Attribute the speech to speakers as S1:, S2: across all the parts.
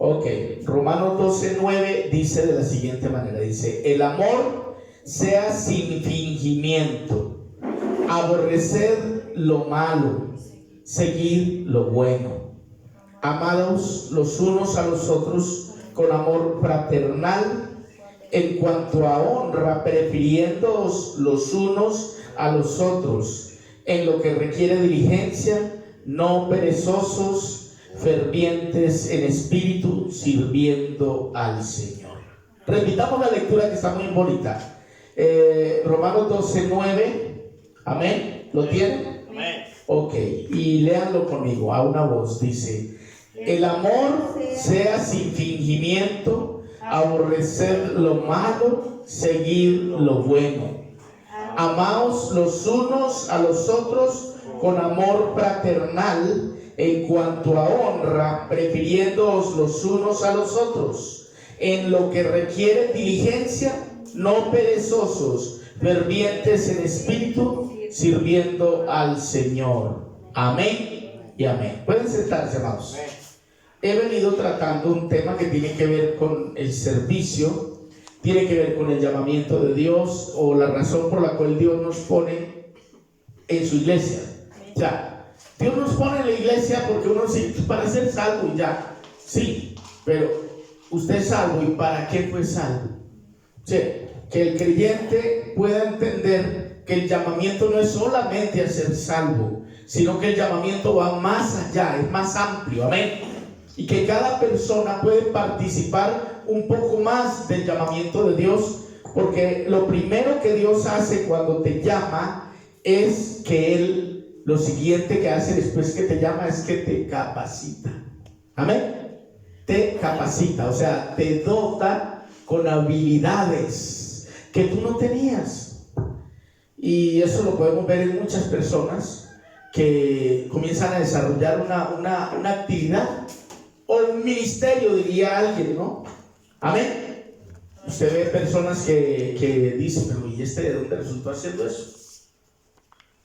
S1: Ok, Romanos 12:9 dice de la siguiente manera, dice: el amor sea sin fingimiento, aborrecer lo malo, seguir lo bueno, amados los unos a los otros con amor fraternal, en cuanto a honra, prefiriéndoos los unos a los otros, en lo que requiere diligencia, no perezosos, fervientes en espíritu, sirviendo al Señor. Repitamos la lectura que está muy bonita. Romanos 12:9. Amén. ¿Lo tienen?
S2: Amén.
S1: Ok, y léanlo conmigo a una voz. Dice: el amor sea sin fingimiento, aborrecer lo malo, seguir lo bueno. Amaos los unos a los otros con amor fraternal, en cuanto a honra, prefiriéndoos los unos a los otros, en lo que requiere diligencia, no perezosos, fervientes en espíritu, sirviendo al Señor. Amén y amén. Pueden sentarse, amados. He venido tratando un tema que tiene que ver con el servicio, tiene que ver con el llamamiento de Dios, o la razón por la cual Dios nos pone en su iglesia. O sea, Dios nos pone en la iglesia porque uno dice, para ser salvo y ya. Sí, pero usted es salvo, ¿y para qué fue salvo? O sea, que el creyente pueda entender que el llamamiento no es solamente a ser salvo, sino que el llamamiento va más allá, es más amplio. Amén. Y que cada persona puede participar un poco más del llamamiento de Dios, porque lo primero que Dios hace cuando te llama es que Él, lo siguiente que hace después que te llama es que te capacita. Amén. Te capacita, o sea, te dota con habilidades que tú no tenías. Y eso lo podemos ver en muchas personas que comienzan a desarrollar una actividad o un ministerio, diría alguien, ¿no? Amén. Usted ve personas que dicen, pero ¿y de dónde resultó haciendo eso?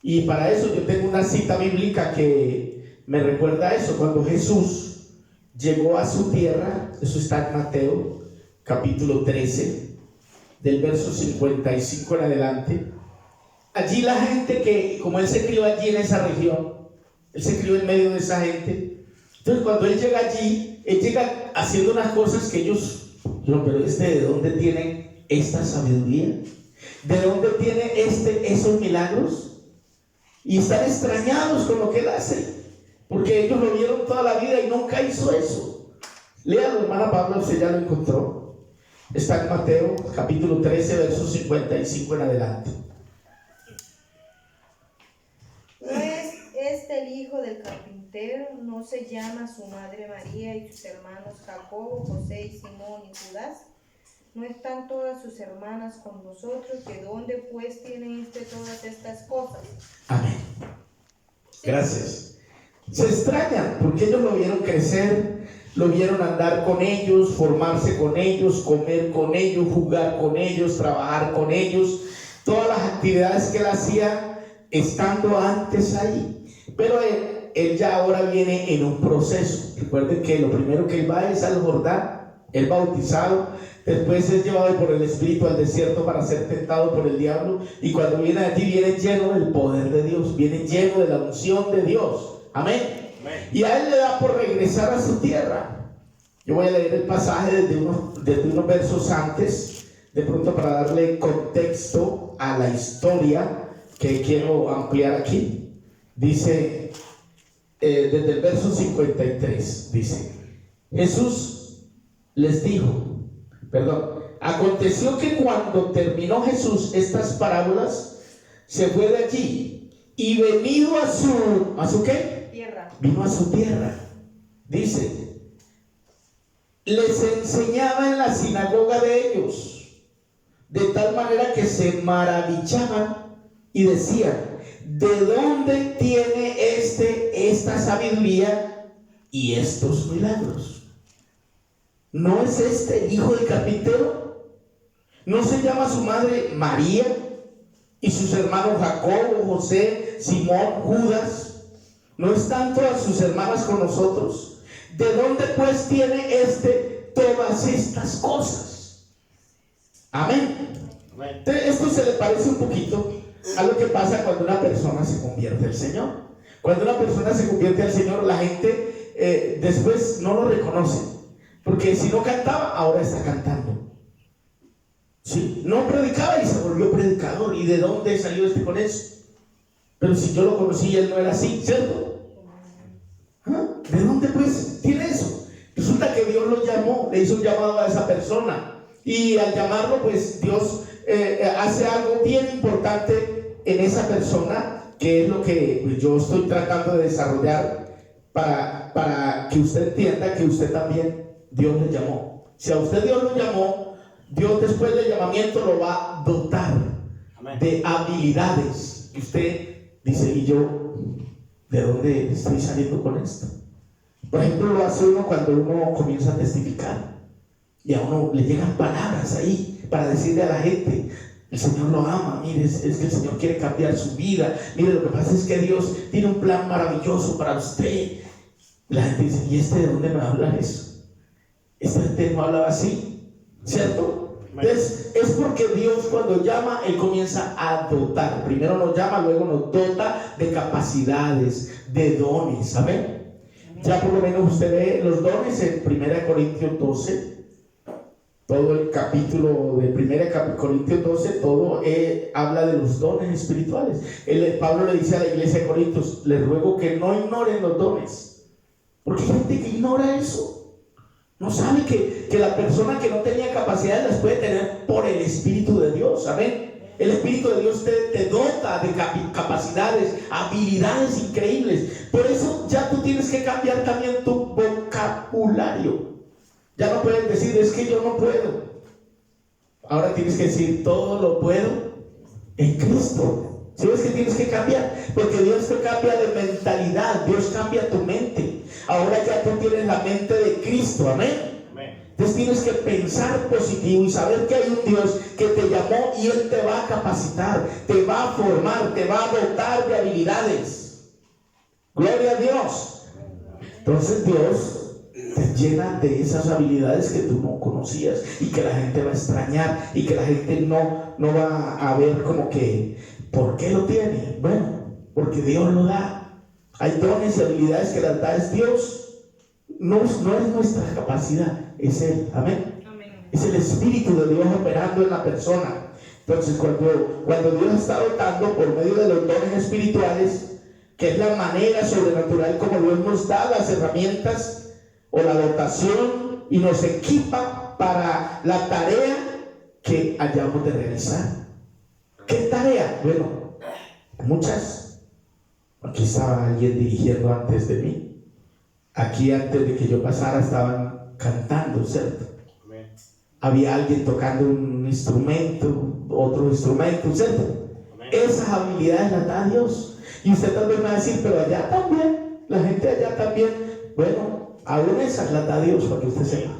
S1: Y para eso yo tengo una cita bíblica que me recuerda a eso. Cuando Jesús llegó a su tierra, eso está en Mateo capítulo 13, del verso 55 en adelante. Allí la gente que, como él se crió allí en esa región, él se crió en medio de esa gente. Entonces cuando él llega allí, él llega haciendo unas cosas que ellos, pero ¿de dónde tiene esta sabiduría? ¿De dónde tiene esos milagros? Y están extrañados con lo que él hace, porque ellos lo vieron toda la vida y nunca hizo eso. Léalo, hermana Pablo, usted ya lo encontró. Está en Mateo capítulo 13, versos 55 en adelante.
S3: ¿No es este el hijo del carpintero? ¿No se llama su madre María y sus hermanos Jacobo, José y Simón y Judas? ¿No están todas sus hermanas con nosotros? ¿De dónde pues tiene todas estas cosas?
S1: Amén. Gracias. Se extrañan porque ellos lo vieron crecer, lo vieron andar con ellos, formarse con ellos, comer con ellos, jugar con ellos, trabajar con ellos, todas las actividades que él hacía estando antes ahí. Pero él ya ahora viene en un proceso. Recuerden que lo primero que él va es al Jordán, él bautizado, después es llevado por el Espíritu al desierto para ser tentado por el diablo, y cuando viene de allí viene lleno del poder de Dios, viene lleno de la unción de Dios. Amén. Amén. Y a él le da por regresar a su tierra. Yo voy a leer el pasaje desde unos versos antes, de pronto para darle contexto a la historia que quiero ampliar aquí. Dice, desde el verso 53, dice: Jesús les dijo, aconteció que cuando terminó Jesús estas parábolas, se fue de allí y venido a su ¿qué?
S3: Tierra.
S1: Vino a su tierra. Dice, les enseñaba en la sinagoga de ellos, de tal manera que se maravillaban y decían: ¿de dónde tiene esta sabiduría y estos milagros? ¿No es el hijo del carpintero? ¿No se llama su madre María y sus hermanos Jacobo, José, Simón, Judas? ¿No están todas sus hermanas con nosotros? ¿De dónde pues tiene todas estas cosas? Amén. Entonces, esto se le parece un poquito a lo que pasa cuando una persona se convierte al Señor. Cuando una persona se convierte al Señor, la gente después no lo reconoce, porque si no cantaba, ahora está cantando. ¿Sí? No predicaba y se volvió predicador. ¿Y de dónde salió con eso? Pero si yo lo conocí, él no era así, ¿cierto? ¿Ah? ¿De dónde pues tiene eso? Resulta que Dios lo llamó, le hizo un llamado a esa persona, y al llamarlo, pues Dios hace algo bien importante en esa persona, que es lo que yo estoy tratando de desarrollar para que usted entienda que usted también, Dios le llamó. Si a usted Dios lo llamó, Dios después del llamamiento lo va a dotar de habilidades. Y usted dice, ¿y yo de dónde estoy saliendo con esto? Por ejemplo, lo hace uno cuando uno comienza a testificar, y a uno le llegan palabras ahí para decirle a la gente, el Señor lo ama, mire, es que el Señor quiere cambiar su vida, mire, lo que pasa es que Dios tiene un plan maravilloso para usted. La gente dice, ¿y de dónde me va a hablar eso? Este no hablaba así, ¿cierto? Entonces, es porque Dios, cuando llama, Él comienza a dotar. Primero nos llama, luego nos dota de capacidades, de dones. ¿Amén? Ya por lo menos usted ve los dones en 1 Corintios 12. Todo el capítulo de 1 Corintios 12, todo habla de los dones espirituales. Pablo le dice a la iglesia de Corintios, les ruego que no ignoren los dones. Porque hay gente que ignora eso. No sabe que la persona que no tenía capacidades las puede tener por el Espíritu de Dios. Amén. El Espíritu de Dios te dota de capacidades, habilidades increíbles. Por eso ya tú tienes que cambiar también tu vocabulario. Ya no puedes decir, es que yo no puedo. Ahora tienes que decir, todo lo puedo en Cristo. ¿Sí ves que tienes que cambiar? Porque Dios te cambia de mentalidad, Dios cambia tu mente. Ahora ya tú tienes la mente de Cristo, amén. Entonces tienes que pensar positivo y saber que hay un Dios que te llamó y Él te va a capacitar, te va a formar, te va a dotar de habilidades. Gloria a Dios. Entonces Dios te llena de esas habilidades que tú no conocías y que la gente va a extrañar y que la gente no va a ver como que, ¿por qué lo tiene? Bueno, porque Dios lo da. Hay dones y habilidades que las da es Dios. No es nuestra capacidad, es Él. Amén. Es el Espíritu de Dios operando en la persona. Entonces cuando Dios está dotando por medio de los dones espirituales, que es la manera sobrenatural como Dios nos da las herramientas o la dotación y nos equipa para la tarea que hayamos de realizar. ¿Qué tarea? Bueno, muchas. Aquí estaba alguien dirigiendo antes de mí. Aquí antes de que yo pasara estaban cantando, ¿cierto? Amén. Había alguien tocando un instrumento, otro instrumento, ¿cierto? Amén. Esas habilidades las da Dios. Y usted tal vez me va a decir, pero allá también, la gente allá también. Bueno, aún esas las da Dios, para que usted sepa.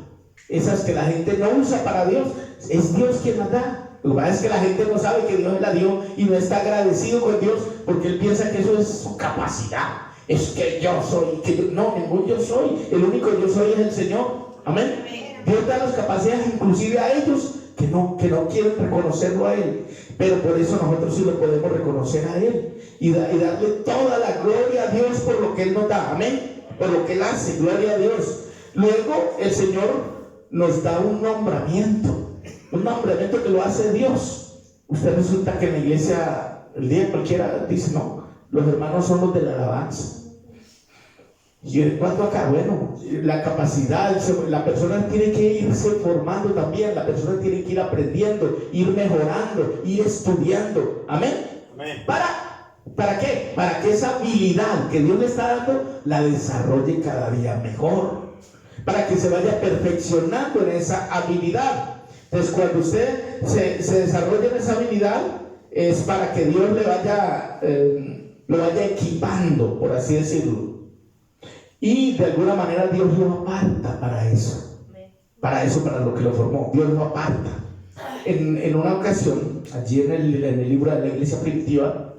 S1: Esas que la gente no usa para Dios, es Dios quien las da. Lo que pasa es que la gente no sabe que Dios la dio y no está agradecido con Dios porque él piensa que eso es su capacidad. Es que yo soy, no, ningún yo soy. El único yo soy es el Señor. Amén. Dios da las capacidades inclusive a ellos que no quieren reconocerlo a Él. Pero por eso nosotros sí lo podemos reconocer a Él y darle toda la gloria a Dios por lo que Él nos da. Amén. Por lo que Él hace, gloria a Dios. Luego el Señor nos da un nombramiento que lo hace Dios. Usted resulta que en la iglesia el día cualquiera dice, no, los hermanos son los de la alabanza. Y en cuanto acá, bueno, la capacidad, la persona tiene que irse formando también, la persona tiene que ir aprendiendo, ir mejorando, ir estudiando. Amén. Amén. ¿Para qué? Para que esa habilidad que Dios le está dando la desarrolle cada día mejor, para que se vaya perfeccionando en esa habilidad. Entonces cuando usted se desarrolla en esa habilidad es para que Dios lo vaya equipando, por así decirlo, y de alguna manera Dios lo aparta para eso, para lo que lo formó. Dios lo aparta. En una ocasión, allí en el libro de la iglesia primitiva,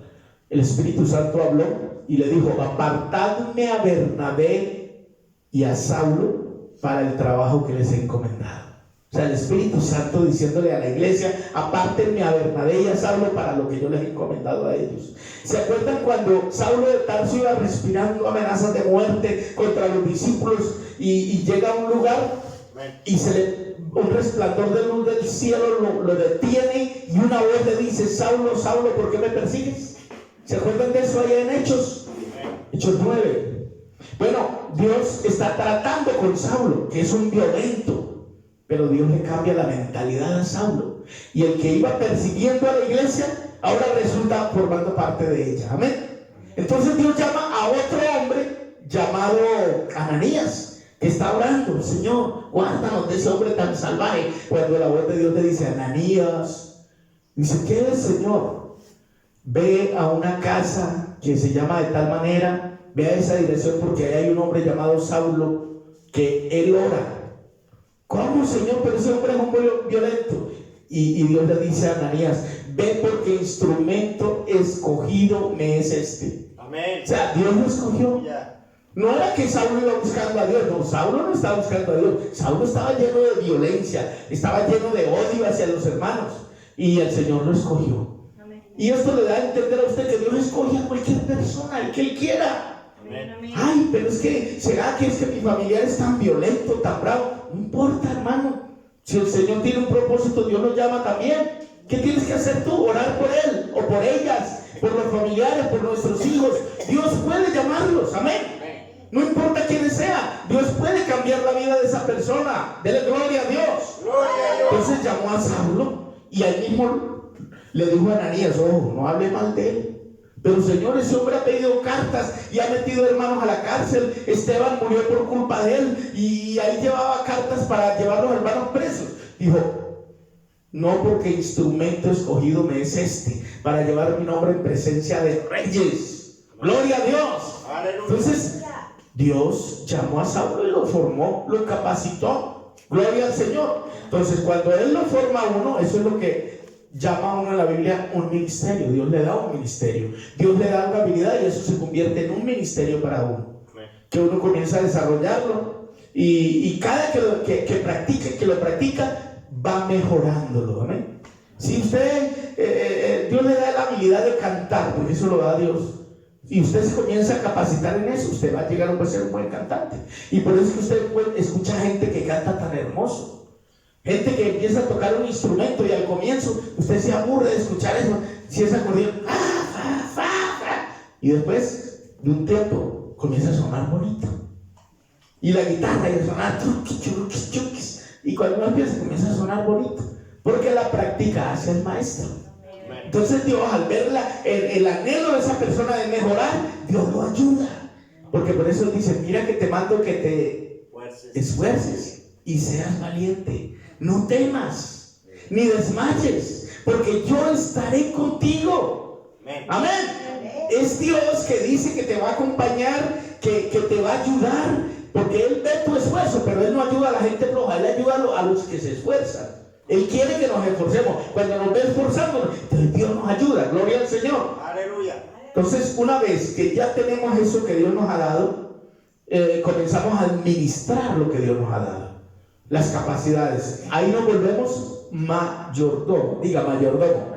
S1: el Espíritu Santo habló y le dijo, apartadme a Bernabé y a Saulo para el trabajo que les he encomendado. O sea, el Espíritu Santo diciéndole a la iglesia: apártenme a Bernabé y a Saulo para lo que yo les he encomendado a ellos. ¿Se acuerdan cuando Saulo de Tarso iba respirando amenazas de muerte contra los discípulos y llega a un lugar y un resplandor de luz del cielo lo detiene y una voz le dice: Saulo, Saulo, ¿por qué me persigues? ¿Se acuerdan de eso allá en Hechos? Hechos 9. Bueno, Dios está tratando con Saulo, que es un violento, pero Dios le cambia la mentalidad a Saulo, y el que iba persiguiendo a la iglesia ahora resulta formando parte de ella. Amén. Entonces Dios llama a otro hombre llamado Ananías, que está orando: Señor, guárdanos de ese hombre tan salvaje. Cuando la voz de Dios le dice: Ananías, dice: ¿qué es, Señor? Ve a una casa que se llama de tal manera, ve a esa dirección, porque ahí hay un hombre llamado Saulo que él ora. ¿Cómo, Señor? Pero ese hombre es un violento. Y Dios le dice a Ananías: ve, porque instrumento escogido me es este.
S2: Amén.
S1: O sea, Dios lo escogió. No era que Saulo iba buscando a Dios, no, Saulo no estaba buscando a Dios. Saulo estaba lleno de violencia, estaba lleno de odio hacia los hermanos, y el Señor lo escogió. Amén. Y esto le da a entender a usted que Dios escoge a cualquier persona, el que Él quiera.
S2: Amén.
S1: Ay, pero es que, ¿será que es que mi familiar es tan violento, tan bravo? No importa, hermano. Si el Señor tiene un propósito, Dios lo llama también. ¿Qué tienes que hacer tú? Orar por él o por ellas, por los familiares, por nuestros hijos. Dios puede llamarlos, amén. No importa quién sea, Dios puede cambiar la vida de esa persona. Dele gloria a Dios. Entonces llamó a Saulo y ahí mismo le dijo a Ananías: ojo, no hable mal de él. Pero, Señor, ese hombre ha pedido cartas y ha metido hermanos a la cárcel. Esteban murió por culpa de él y ahí llevaba cartas para llevar a los hermanos presos. Dijo: no, porque instrumento escogido me es este, para llevar mi nombre en presencia de reyes. Gloria a Dios. Entonces Dios llamó a Saulo y lo formó, lo capacitó. Gloria al Señor. Entonces, cuando Él lo forma a uno, eso es lo que llama a uno en la Biblia un ministerio. Dios le da un ministerio, Dios le da una habilidad, y eso se convierte en un ministerio para uno, que uno comienza a desarrollarlo, y cada que lo practica va mejorándolo. Amén. Si usted Dios le da la habilidad de cantar, porque eso lo da Dios, y usted se comienza a capacitar en eso, usted va a llegar a ser un buen cantante. Y por eso es que usted escucha gente que canta tan hermoso, gente que empieza a tocar un instrumento y al comienzo usted se aburre de escuchar eso, si es acordeón, y después de un tiempo comienza a sonar bonito, y la guitarra y a sonar chuquis, y cuando uno empieza comienza a sonar bonito, porque la práctica hace el maestro. Entonces Dios, al ver el anhelo de esa persona de mejorar, Dios lo ayuda, porque por eso dice: mira que te mando que te esfuerces y seas valiente. No temas ni desmayes, porque yo estaré contigo. Amén. Es Dios que dice que te va a acompañar, que te va a ayudar, porque Él ve tu esfuerzo, pero Él no ayuda a la gente floja, Él ayuda a los que se esfuerzan. Él quiere que nos esforcemos. Cuando nos ve esforzándonos, Dios nos ayuda. Gloria al Señor.
S2: Aleluya.
S1: Entonces, una vez que ya tenemos eso que Dios nos ha dado, comenzamos a administrar lo que Dios nos ha dado, las capacidades. Ahí nos volvemos mayordomo. Diga, mayordomo.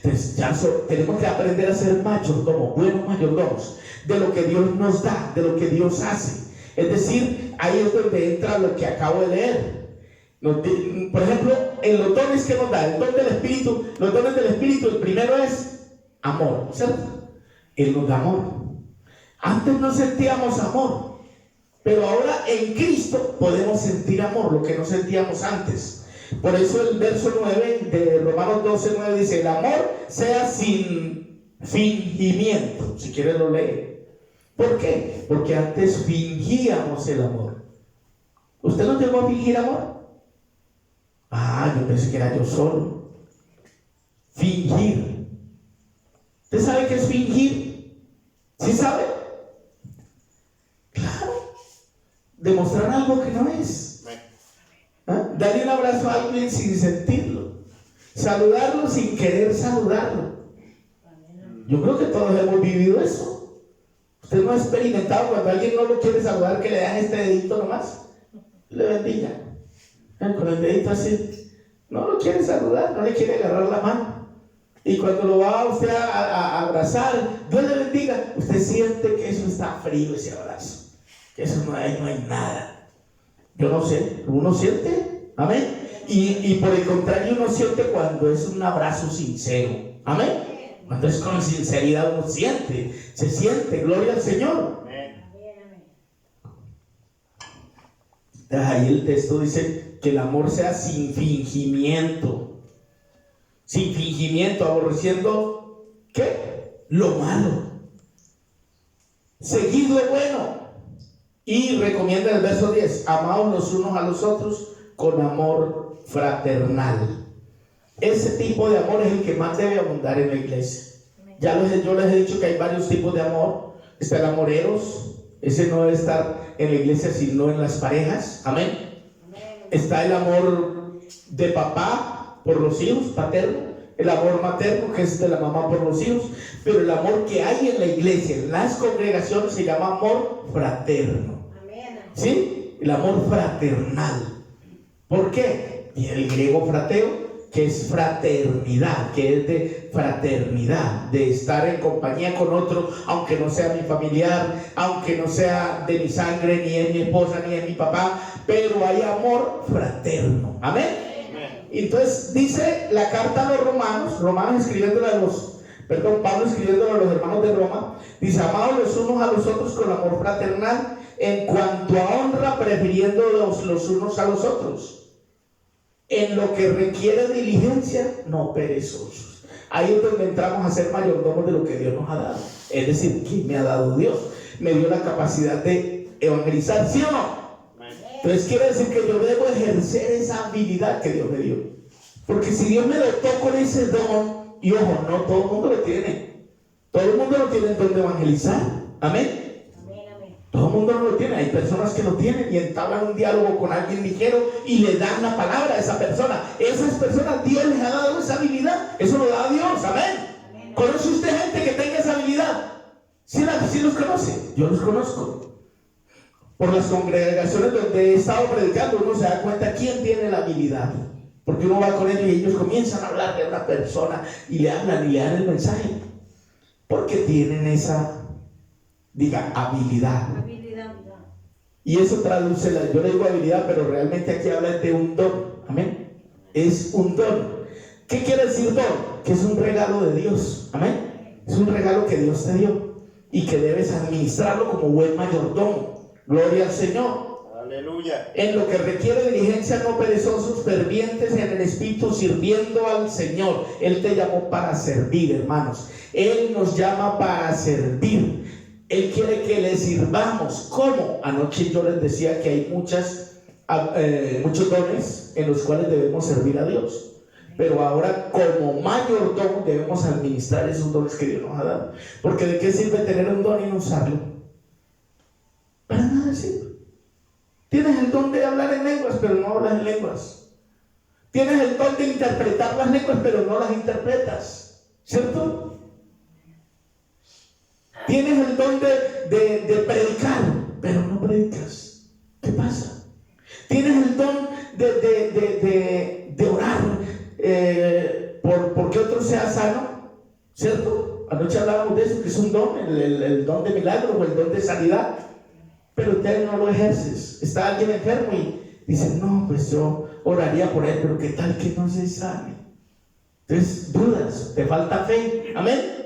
S1: Entonces ya tenemos que aprender a ser mayordomos, buenos mayordomos de lo que Dios nos da, de lo que Dios hace. Es decir, ahí es donde entra lo que acabo de leer. Por ejemplo, en los dones que nos da, el don del Espíritu, los dones del Espíritu, el primero es amor, ¿cierto? Él nos da amor. Antes no sentíamos amor, pero ahora en Cristo podemos sentir amor, lo que no sentíamos antes. Por eso el verso 9 de Romanos 12:9 dice: el amor sea sin fingimiento. Si quieres lo lee. ¿Por qué? Porque antes fingíamos el amor. ¿Usted no llegó a fingir amor? Yo pensé que era yo solo. Fingir. ¿Usted sabe qué es fingir? ¿Sí sabe? Claro. Demostrar algo que no es. Darle un abrazo a alguien sin sentirlo. Saludarlo sin querer saludarlo. Yo creo que todos hemos vivido eso. ¿Usted no ha experimentado cuando alguien no lo quiere saludar que le dan este dedito nomás? Le bendiga. Con el dedito así. No lo quiere saludar, no le quiere agarrar la mano. Y cuando lo va usted a abrazar, Dios le bendiga, usted siente que eso está frío, ese abrazo. Que eso no hay nada. Yo no sé, uno siente, amén. Y por el contrario, uno siente cuando es un abrazo sincero, amén. Cuando es con sinceridad uno siente, se siente, gloria al Señor. Ahí el texto dice que el amor sea sin fingimiento. Sin fingimiento, aborreciendo, ¿qué? Lo malo. Seguid lo bueno. Y recomienda el verso 10, amaos los unos a los otros con amor fraternal. Ese tipo de amor es el que más debe abundar en la iglesia. Yo les he dicho que hay varios tipos de amor. Está el amor eros, ese no debe estar en la iglesia sino en las parejas, amén. Está el amor de papá por los hijos, paterno. El amor materno, que es de la mamá por los hijos. Pero el amor que hay en la iglesia, en las congregaciones, se llama amor fraterno. ¿Sí? El amor fraternal. ¿Por qué? Y el griego frateo, que es fraternidad, que es de fraternidad, de estar en compañía con otro, aunque no sea mi familiar, aunque no sea de mi sangre, ni es mi esposa, ni es mi papá, pero hay amor fraterno. Amén. Entonces dice la carta a los Romanos escribiéndole Pablo escribiéndole a los hermanos de Roma, dice: amados los unos a los otros con amor fraternal, en cuanto a honra, prefiriéndolos los unos a los otros, en lo que requiere diligencia, no perezosos. Ahí es donde entramos a ser mayordomos de lo que Dios nos ha dado. Es decir, ¿qué me ha dado Dios? Me dio la capacidad de evangelizar, ¿sí o no? Entonces quiere decir que yo debo ejercer esa habilidad que Dios me dio. Porque si Dios me dotó con ese don, y ojo, no todo el mundo lo tiene. Todo el mundo no tiene el don de evangelizar. Amén. Todo el mundo no lo tiene. Hay personas que lo tienen y entablan un diálogo con alguien ligero y le dan la palabra a esa persona. Esas personas, Dios les ha dado esa habilidad. Eso lo da Dios. Amén. ¿Conoce usted gente que tenga esa habilidad? ¿Sí los conoce? Yo los conozco. Por las congregaciones donde he estado predicando, uno se da cuenta quién tiene la habilidad. Porque uno va con ellos y ellos comienzan a hablar de una persona y le hablan y le dan el mensaje. Porque tienen esa, habilidad. Y eso traduce, yo le digo habilidad, pero realmente aquí habla de un don. Amén. Es un don. ¿Qué quiere decir don? Que es un regalo de Dios. Amén. Es un regalo que Dios te dio y que debes administrarlo como buen mayordomo. Gloria al Señor.
S2: Aleluya.
S1: En lo que requiere diligencia, no perezosos, fervientes en el espíritu, sirviendo al Señor. Él te llamó para servir, hermanos. Él nos llama para servir. Él quiere que le sirvamos. ¿Cómo? Anoche yo les decía que hay muchos dones en los cuales debemos servir a Dios. Pero ahora, como mayordomo, debemos administrar esos dones que Dios nos ha dado. Porque ¿de qué sirve tener un don y no usarlo? Para nada sirve. Tienes el don de hablar en lenguas, pero no hablas en lenguas. Tienes el don de interpretar las lenguas, pero no las interpretas. ¿Cierto? Tienes el don de predicar, pero no predicas. ¿Qué pasa? Tienes el don de orar porque otro sea sano. ¿Cierto? Anoche hablábamos de eso, que es un don, el don de milagro o el don de sanidad. Pero usted no lo ejerces. Está alguien enfermo y dice: no, pues yo oraría por él, pero qué tal que no se sane. Entonces dudas, te falta fe. Amén.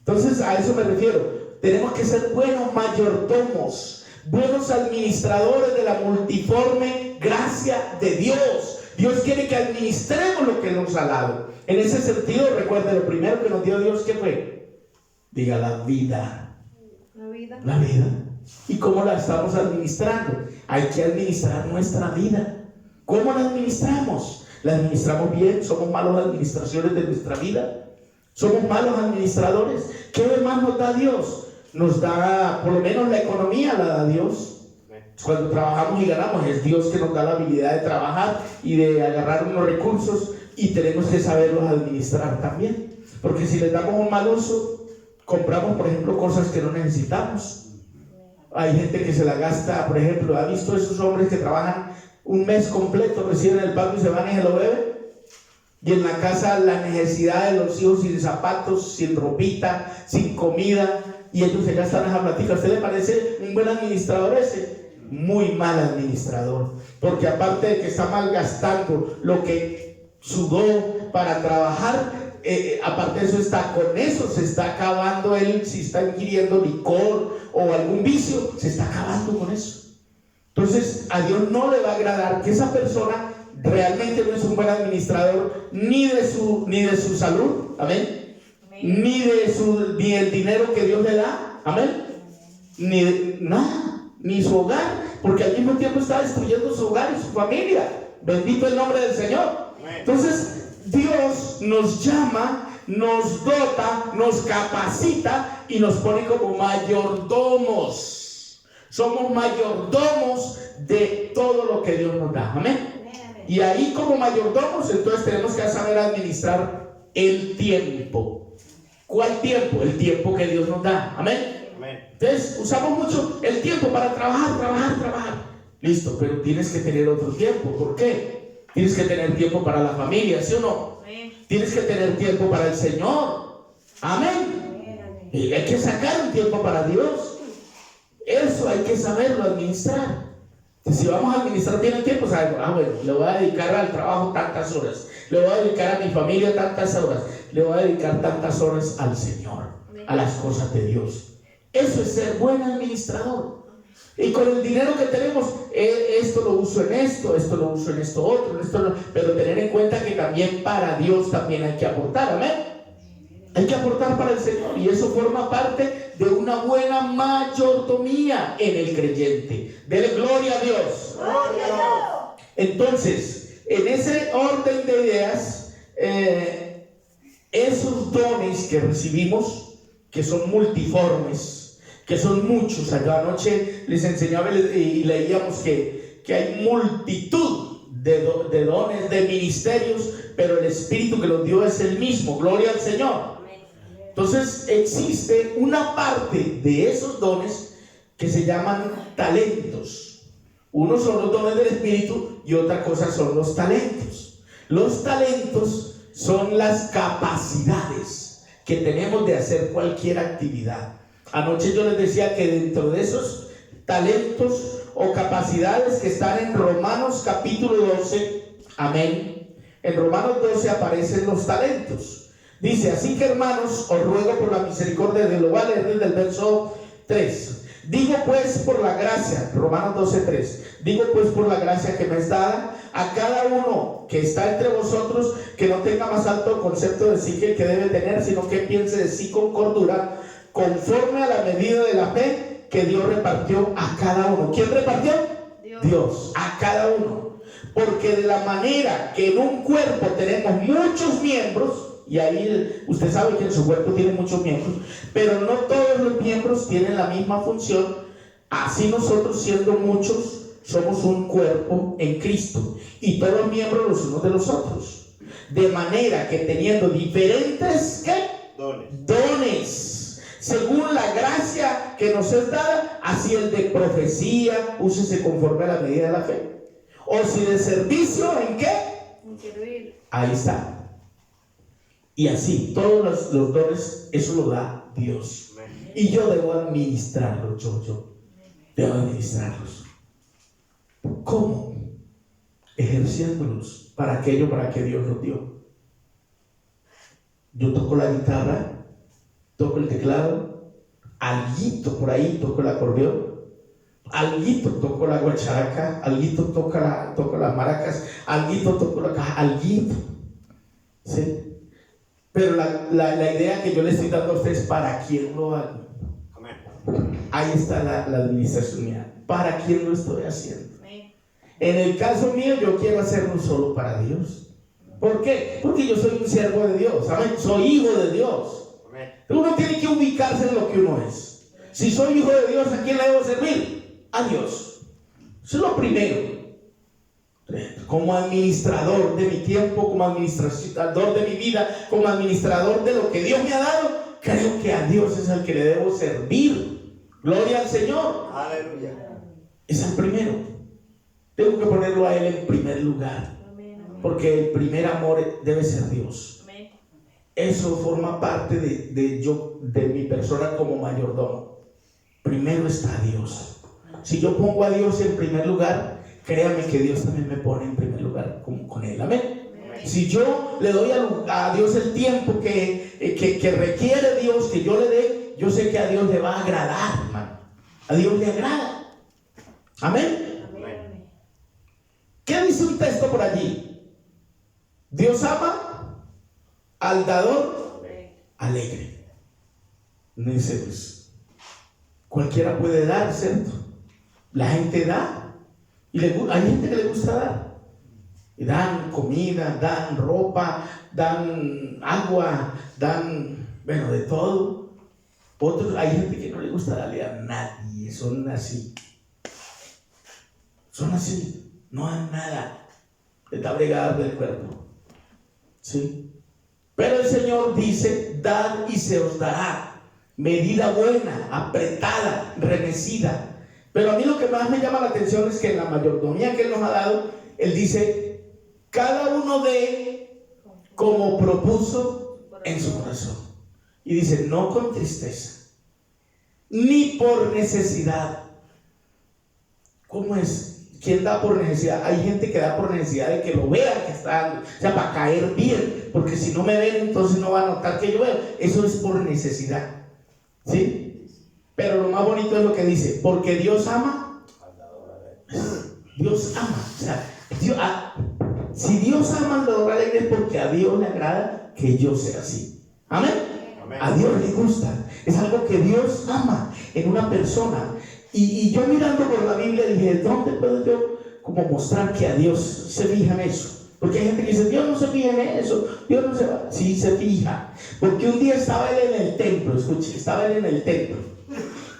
S1: Entonces a eso me refiero. Tenemos que ser buenos mayordomos, buenos administradores de la multiforme gracia de Dios. Dios quiere que administremos lo que nos ha dado. En ese sentido, recuerde, lo primero que nos dio Dios, ¿qué fue? Diga, la vida. La vida. ¿Y cómo la estamos administrando? Hay que administrar nuestra vida. ¿Cómo la administramos? ¿La administramos bien? ¿Somos malos administradores de nuestra vida? ¿Somos malos administradores? ¿Qué más nos da Dios? Nos da, por lo menos la economía la da Dios. Cuando trabajamos y ganamos, es Dios que nos da la habilidad de trabajar y de agarrar unos recursos, y tenemos que saberlos administrar también. Porque si les damos un mal uso, compramos, por ejemplo, cosas que no necesitamos. Hay gente que se la gasta, por ejemplo, ¿ha visto esos hombres que trabajan un mes completo, reciben el pago y se van y se lo beben? Y en la casa la necesidad de los hijos sin zapatos, sin ropita, sin comida, y ellos se gastan esa platica. ¿A usted le parece un buen administrador ese? Muy mal administrador, porque aparte de que está malgastando lo que sudó para trabajar, aparte de eso, con eso se está acabando él. Si está ingiriendo licor o algún vicio, se está acabando con eso. Entonces a Dios no le va a agradar que esa persona realmente no es un buen administrador ni de su salud, amén, ni el dinero que Dios le da, amén, ni nada, ni su hogar, porque al mismo tiempo está destruyendo su hogar y su familia. Bendito el nombre del Señor. Entonces Dios nos llama, nos dota, nos capacita y nos pone como mayordomos. Somos mayordomos de todo lo que Dios nos da, amén. Y ahí como mayordomos, entonces tenemos que saber administrar el tiempo. ¿Cuál tiempo? El tiempo que Dios nos da, amén. Entonces usamos mucho el tiempo para trabajar. Listo, pero tienes que tener otro tiempo. ¿Por qué? Tienes que tener tiempo para la familia, ¿sí o no? Tienes que tener tiempo para el Señor, amén. Y hay que sacar un tiempo para Dios. Eso hay que saberlo administrar. Si vamos a administrar bien el tiempo, sabemos, bueno, le voy a dedicar al trabajo tantas horas, le voy a dedicar a mi familia tantas horas, le voy a dedicar tantas horas al Señor, a las cosas de Dios. Eso es ser buen administrador. Y con el dinero que tenemos, esto lo uso en esto lo uso en esto otro, pero tener en cuenta que también para Dios también hay que aportar, amén. Hay que aportar para el Señor, y eso forma parte de una buena mayordomía en el creyente. Dele gloria a Dios. Gloria a Dios. Entonces, en ese orden de ideas, esos dones que recibimos, que son multiformes, que son muchos. Acá anoche les enseñaba y leíamos que hay multitud de dones, de ministerios, pero el Espíritu que los dio es el mismo. Gloria al Señor. Entonces existe una parte de esos dones que se llaman talentos. Unos son los dones del Espíritu y otra cosa son los talentos. Los talentos son las capacidades que tenemos de hacer cualquier actividad. Anoche yo les decía que dentro de esos talentos o capacidades que están en Romanos capítulo 12, amén, en Romanos 12 aparecen los talentos. Dice: así que, hermanos, os ruego por la misericordia de Dios. Lo voy a leer desde el verso 3. Digo pues por la gracia, Romanos 12:3, digo pues por la gracia que me es dada a cada uno que está entre vosotros, que no tenga más alto concepto de sí que el que debe tener, sino que piense de sí con cordura, conforme a la medida de la fe que Dios repartió a cada uno. ¿Quién repartió? Dios, a cada uno. Porque de la manera que en un cuerpo tenemos muchos miembros, y ahí usted sabe que en su cuerpo tiene muchos miembros, pero no todos los miembros tienen la misma función, así nosotros, siendo muchos, somos un cuerpo en Cristo, y todos miembros los unos de los otros, de manera que teniendo diferentes ¿qué? Dones, según la gracia que nos es dada, así el de profecía, úsese conforme a la medida de la fe, o si de servicio, ¿en qué? Ahí está. Y así, todos los dones, eso lo da Dios. Y yo debo administrarlos, yo debo administrarlos. ¿Cómo? Ejerciéndolos para aquello para que Dios nos dio. Yo toco la guitarra, toco el teclado, alguito por ahí toco el acordeón, alguito toco la guacharaca, alguito toco las maracas, alguito toco la caja, alguito. ¿Sí? Pero la idea que yo le estoy dando a ustedes, ¿para quién lo hago? Ahí está la administración mía. ¿Para quién lo estoy haciendo? En el caso mío, yo quiero hacerlo solo para Dios. ¿Por qué? Porque yo soy un siervo de Dios, ¿saben? Soy hijo de Dios. Uno tiene que ubicarse en lo que uno es. Si soy hijo de Dios, ¿a quién le debo servir? A Dios. Eso es lo primero. Como administrador de mi tiempo, como administrador de mi vida, como administrador de lo que Dios me ha dado, Creo que a Dios es al que le debo servir. Gloria al Señor.
S2: Aleluya.
S1: Es el primero. Tengo que ponerlo a Él en primer lugar. Porque el primer amor debe ser Dios. Eso forma parte de mi persona como mayordomo. Primero está Dios. Si yo pongo a Dios en primer lugar, créame que Dios también me pone en primer lugar con Él. Amén. Si yo le doy a Dios el tiempo que requiere Dios, que yo le dé, yo sé que a Dios le va a agradar, hermano. A Dios le agrada. Amén.
S2: Amén.
S1: ¿Qué dice un texto por allí? Dios ama al dador alegre. No dice, pues, cualquiera puede dar, ¿cierto? La gente da. Y hay gente que le gusta dar. Y dan comida, dan ropa, dan agua, dan, bueno, de todo. Otros, hay gente que no le gusta darle a nadie, son así. Son así, no dan nada. Está bregada del cuerpo. ¿Sí? Pero el Señor dice, dad y se os dará. Medida buena, apretada, remecida. Pero a mí lo que más me llama la atención es que en la mayordomía que Él nos ha dado, Él dice, cada uno dé como propuso en su corazón. Y dice, no con tristeza, ni por necesidad. ¿Cómo es? ¿Quién da por necesidad? Hay gente que da por necesidad de que lo vean que está dando, o sea, para caer bien, porque si no me ven, entonces no va a notar que yo veo. Eso es por necesidad, ¿sí? Pero lo más bonito es lo que dice, porque Dios ama. Dios ama, o sea, si Dios ama al dador alegre es porque a Dios le agrada que yo sea así. Amén.
S2: Amén.
S1: A Dios le gusta. Es algo que Dios ama en una persona. Y yo mirando por la Biblia dije, ¿dónde puedo yo como mostrar que a Dios se fija en eso? Porque hay gente que dice, Dios no se fija en eso, Dios no se va. Sí, se fija. Porque un día estaba Él en el templo, escuche, estaba Él en el templo.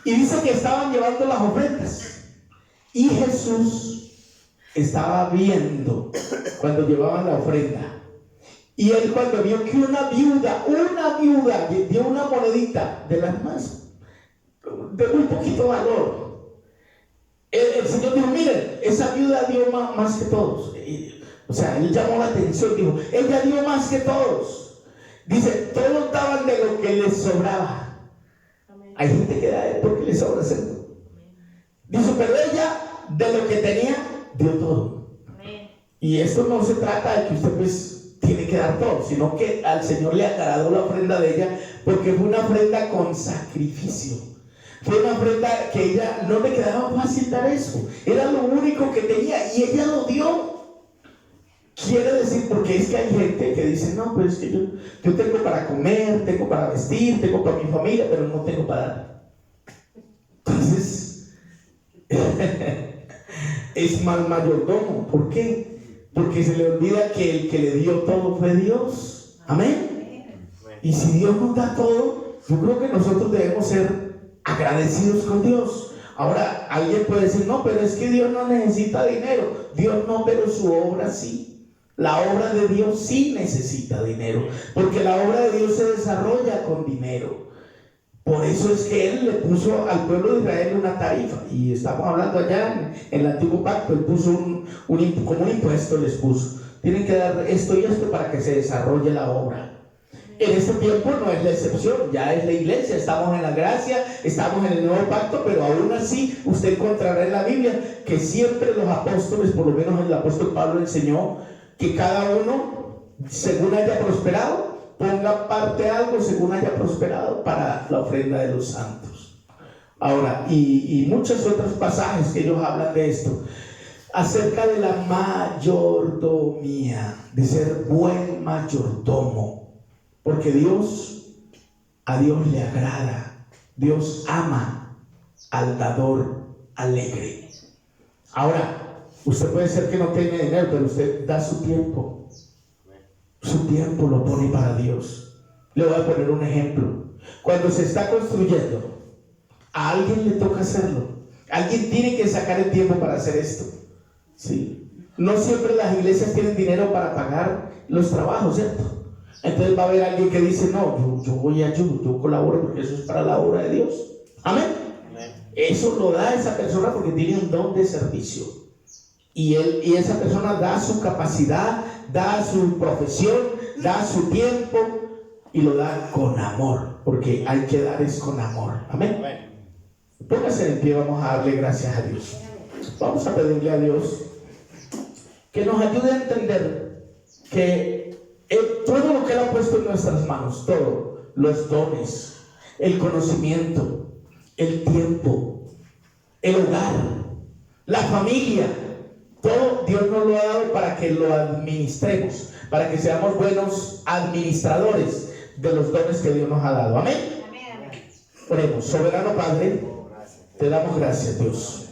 S1: Y dice que estaban llevando las ofrendas. Y Jesús estaba viendo cuando llevaban la ofrenda. Y Él cuando vio que una viuda dio una monedita de las más, de muy poquito valor. El Señor dijo, miren, esa viuda dio más que todos. O sea, Él llamó la atención, dijo, ella dio más que todos. Dice, todos daban de lo que les sobraba. Hay gente que da porque les sobra, ¿cierto? Dice, pero ella de lo que tenía dio todo. Y esto no se trata de que usted pues tiene que dar todo, sino que al Señor le agradó la ofrenda de ella porque fue una ofrenda con sacrificio. Fue una ofrenda que ella no le quedaba fácil dar eso. Era lo único que tenía y ella lo dio. Quiere decir, porque es que hay gente que dice, no, pero es que yo tengo para comer, tengo para vestir, tengo para mi familia, pero no tengo para dar. Entonces, es mal mayordomo. ¿Por qué? Porque se le olvida que el que le dio todo fue Dios. Amén. Y si Dios nos da todo, yo creo que nosotros debemos ser agradecidos con Dios. Ahora, alguien puede decir, no, pero es que Dios no necesita dinero. Dios no, pero su obra sí. La obra de Dios sí necesita dinero, porque la obra de Dios se desarrolla con dinero. Por eso es que Él le puso al pueblo de Israel una tarifa, y estamos hablando allá en el antiguo pacto. Él puso como un impuesto, les puso, tienen que dar esto y esto para que se desarrolle la obra. En este tiempo no es la excepción, ya es la iglesia, estamos en la gracia, estamos en el nuevo pacto, pero aún así usted encontrará en la Biblia que siempre los apóstoles, por lo menos el apóstol Pablo enseñó que cada uno, según haya prosperado, ponga parte algo según haya prosperado para la ofrenda de los santos. Ahora, y muchos otros pasajes que ellos hablan de esto, acerca de la mayordomía, de ser buen mayordomo. Porque a Dios le agrada, Dios ama al dador alegre. Ahora, usted puede ser que no tenga dinero, pero usted da su tiempo. Su tiempo lo pone para Dios. Le voy a poner un ejemplo. Cuando se está construyendo, a alguien le toca hacerlo. Alguien tiene que sacar el tiempo para hacer esto. ¿Sí? No siempre las iglesias tienen dinero para pagar los trabajos, ¿cierto? Entonces va a haber alguien que dice, no, yo voy a ayudar, yo colaboro porque eso es para la obra de Dios. Amén. Eso lo da esa persona porque tiene un don de servicio. Y esa persona da su capacidad, da su profesión, da su tiempo y lo da con amor, porque hay que dar es con amor. Amén. Póngase en pie, vamos a darle gracias a Dios. Vamos a pedirle a Dios que nos ayude a entender que todo lo que Él ha puesto en nuestras manos, todo, los dones, el conocimiento, el tiempo, el hogar, la familia, todo Dios nos lo ha dado para que lo administremos, para que seamos buenos administradores de los dones que Dios nos ha dado. Amén. Oremos. Soberano Padre, te damos gracias, Dios.